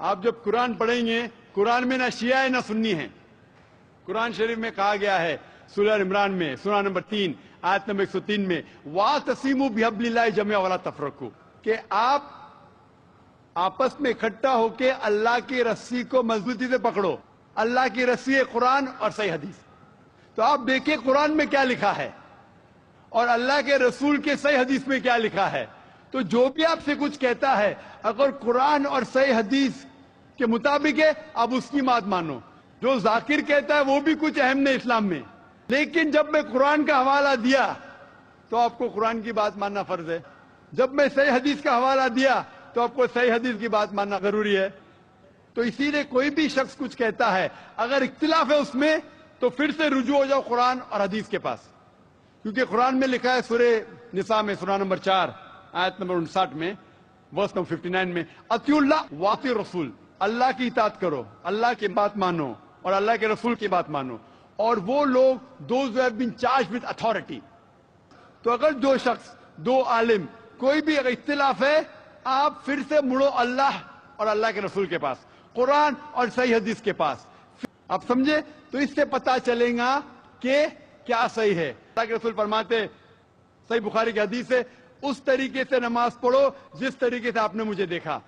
آپ جب قرآن پڑھیں گے قرآن میں نہ شیعہ ہے نہ سنی ہے. قرآن شریف میں کہا گیا ہے سورہ عمران میں سورہ نمبر 3 آیت نمبر 103 میں وَاعْتَصِمُوا بِحَبْلِ اللَّهِ جَمِيعًا وَلَا تَفَرَّقُوا کہ آپ آپس میں اکٹھا ہو کے اللہ کی رسی کو مضبوطی سے پکڑو. اللہ کی رسی ہے قرآن اور صحیح حدیث. تو آپ دیکھیں قرآن میں کیا لکھا ہے اور اللہ کے رسول کے صحیح حدیث میں کیا لکھا ہے. تو جو بھی آپ سے کچھ کہتا ہے اگر قرآن اور صحیح حدیث کے مطابق ہے آپ اس کی بات مانو. جو ذاکر کہتا ہے وہ بھی کچھ اہم نہیں اسلام میں. لیکن جب میں قرآن کا حوالہ دیا تو آپ کو قرآن کی بات ماننا فرض ہے. جب میں صحیح حدیث کا حوالہ دیا تو آپ کو صحیح حدیث کی بات ماننا ضروری ہے. تو اسی لیے کوئی بھی شخص کچھ کہتا ہے اگر اختلاف ہے اس میں تو پھر سے رجوع ہو جاؤ قرآن اور حدیث کے پاس. کیونکہ قرآن میں لکھا ہے سورہ نساء میں سورہ نمبر 4 آیت نمبر 59 میں ورس نمبر 59 میں اطیعوا اللہ واطیعوا الرسول اللہ کی اطاعت کرو اللہ کی بات مانو اور اللہ کے رسول کی بات مانو. اور وہ لوگ those who have been charged with authority. تو اگر دو شخص دو عالم کوئی بھی اگر اختلاف ہے آپ پھر سے مڑو اللہ اور اللہ کے رسول کے پاس قرآن اور صحیح حدیث کے پاس. آپ سمجھے تو اس سے پتا چلے گا کہ کیا صحیح ہے. اللہ کے رسول فرماتے صحیح بخاری کی حدیث ہے اس طریقے سے نماز پڑھو جس طریقے سے آپ نے مجھے دیکھا.